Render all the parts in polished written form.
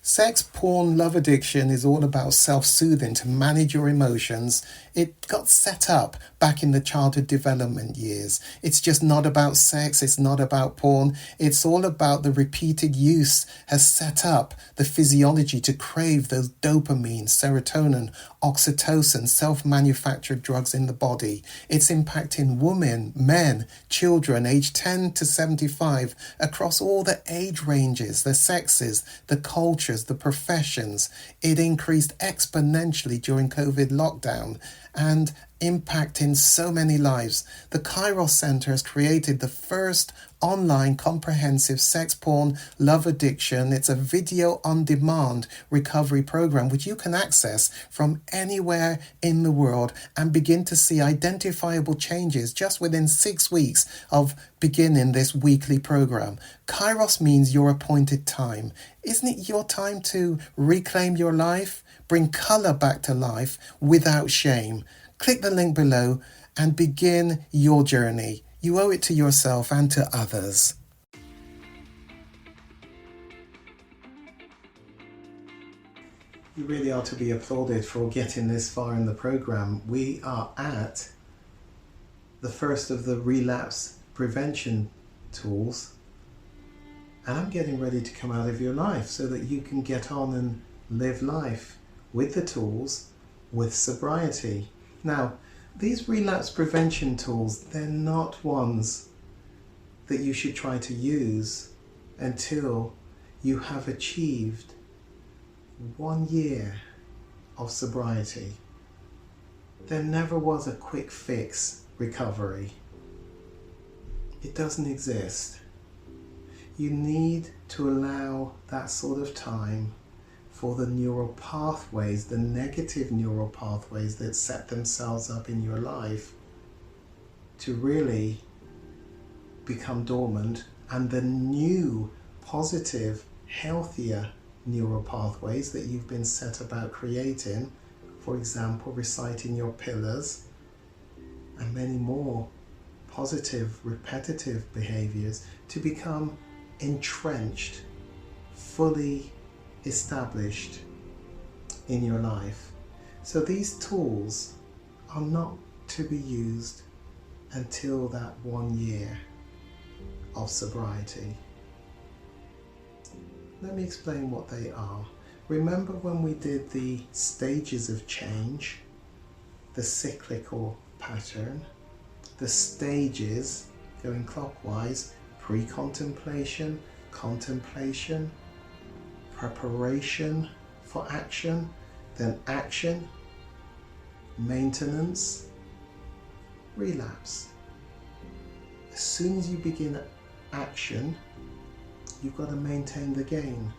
Sex, porn, love addiction is all about self-soothing to manage your emotions. It got set up back in the childhood development years. It's just not about sex, it's not about porn. It's all about the repeated use has set up the physiology to crave those dopamine, serotonin, oxytocin, self-manufactured drugs in the body. It's impacting women, men, children aged 10 to 75 across all the age ranges, the sexes, the cultures, the professions. It increased exponentially during COVID lockdown and impacting so many lives. The Kairos Center has created the first online comprehensive sex, porn, love addiction. It's a video on demand recovery program which you can access from anywhere in the world and begin to see identifiable changes just within 6 weeks of beginning this weekly program. Kairos means your appointed time. Isn't it your time to reclaim your life? Bring color back to life without shame. Click the link below and begin your journey. You owe it to yourself and to others. You really are to be applauded for getting this far in the program. We are at the first of the relapse prevention tools, and I'm getting ready to come out of your life so that you can get on and live life with the tools, with sobriety. Now, these relapse prevention tools, they're not ones that you should try to use until you have achieved 1 year of sobriety. There never was a quick fix recovery. It doesn't exist. You need to allow that sort of time for the neural pathways, the negative neural pathways that set themselves up in your life to really become dormant, and the new, positive, healthier neural pathways that you've been set about creating, for example, reciting your pillars and many more positive, repetitive behaviors to become entrenched, fully established in your life. So these tools are not to be used until that 1 year of sobriety. Let me explain what they are. Remember when we did the stages of change, the cyclical pattern, the stages going clockwise: pre-contemplation, contemplation, preparation for action, then action, maintenance, relapse. As soon as you begin action, you've got to maintain the gain.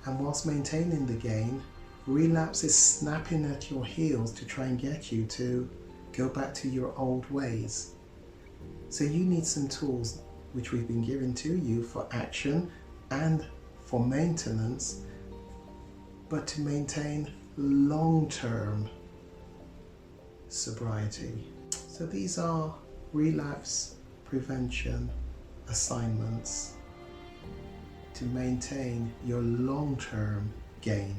And whilst maintaining the gain, relapse is snapping at your heels to try and get you to go back to your old ways. So you need some tools which we've been given to you for action and for maintenance, but to maintain long-term sobriety. So these are relapse prevention assignments to maintain your long-term gain.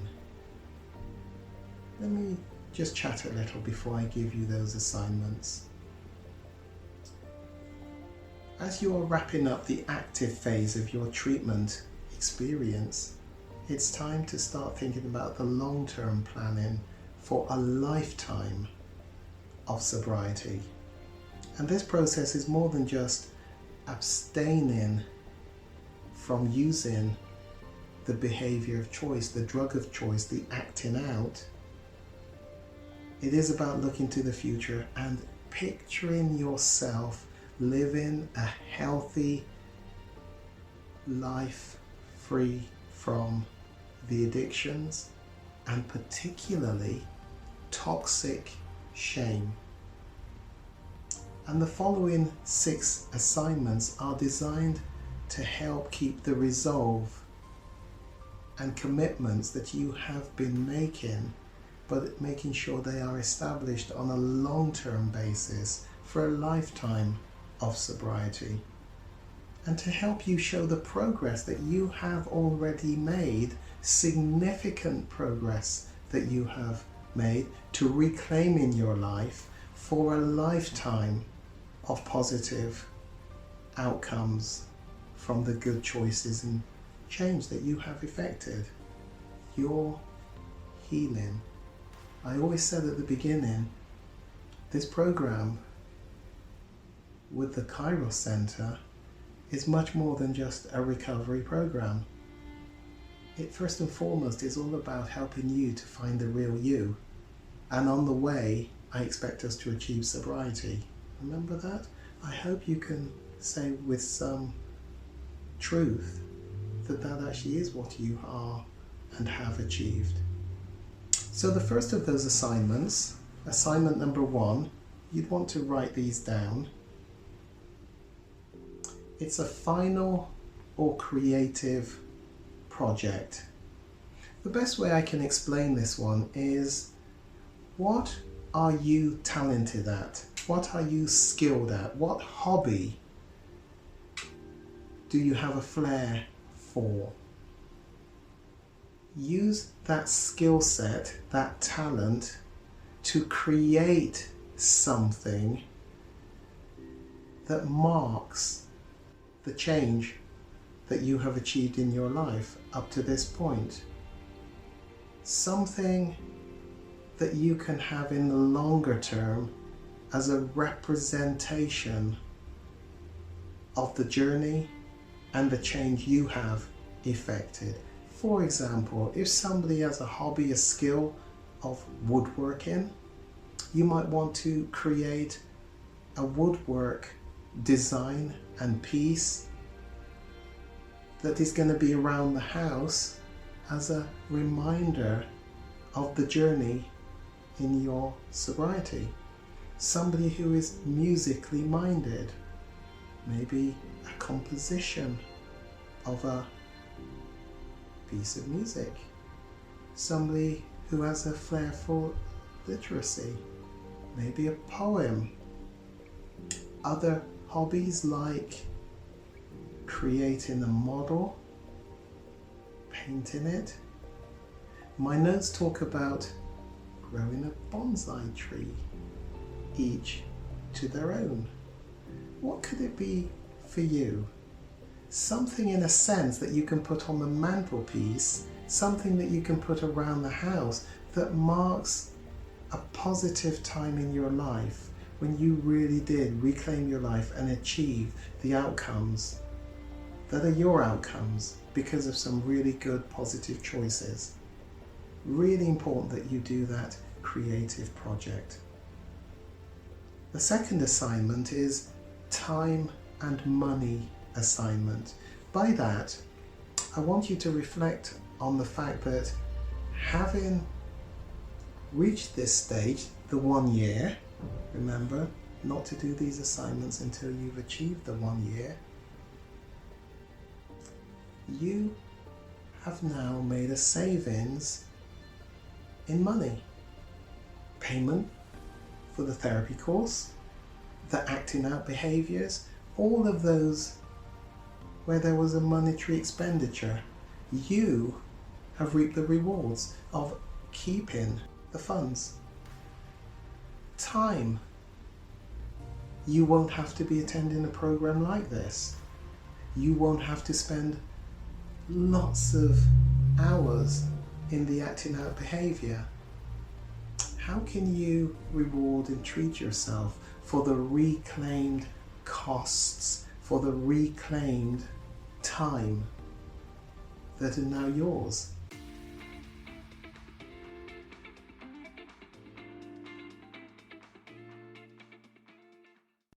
Let me just chat a little before I give you those assignments. As you're wrapping up the active phase of your treatment experience, it's time to start thinking about the long-term planning for a lifetime of sobriety. And this process is more than just abstaining from using the behavior of choice, the drug of choice, the acting out. It is about looking to the future and picturing yourself living a healthy life free from the addictions and particularly toxic shame. And the following 6 assignments are designed to help keep the resolve and commitments that you have been making, but making sure they are established on a long-term basis for a lifetime of sobriety. and to help you show the progress that you have already made, significant progress that you have made to reclaiming your life for a lifetime of positive outcomes from the good choices and change that you have effected. Your healing. I always said at the beginning, this program with the Kairos Center is much more than just a recovery program. It first and foremost is all about helping you to find the real you. And on the way, I expect us to achieve sobriety. Remember that? I hope you can say with some truth that that actually is what you are and have achieved. So the first of those assignments, assignment number 1, you'd want to write these down. It's a final or creative project. The best way I can explain this one is, what are you talented at? What are you skilled at? What hobby do you have a flair for? Use that skill set, that talent, to create something that marks the change that you have achieved in your life up to this point. Something that you can have in the longer term as a representation of the journey and the change you have effected. For example, if somebody has a hobby, a skill of woodworking, you might want to create a woodwork design and piece that is going to be around the house as a reminder of the journey in your sobriety. Somebody who is musically minded, maybe a composition of a piece of music. Somebody who has a flair for literacy, maybe a poem. Other hobbies like creating a model, painting it. My notes talk about growing a bonsai tree, each to their own. What could it be for you? Something in a sense that you can put on the mantelpiece, something that you can put around the house that marks a positive time in your life when you really did reclaim your life and achieve the outcomes that are your outcomes because of some really good positive choices. Really important that you do that creative project. The second assignment is time and money assignment. By that, I want you to reflect on the fact that having reached this stage, the 1 year, remember not to do these assignments until you've achieved the 1 year, you have now made a savings in money. Payment for the therapy course, the acting out behaviours, all of those where there was a monetary expenditure. You have reaped the rewards of keeping the funds. Time. You won't have to be attending a program like this. You won't have to spend lots of hours in the acting out behaviour. How can you reward and treat yourself for the reclaimed costs, for the reclaimed time that are now yours?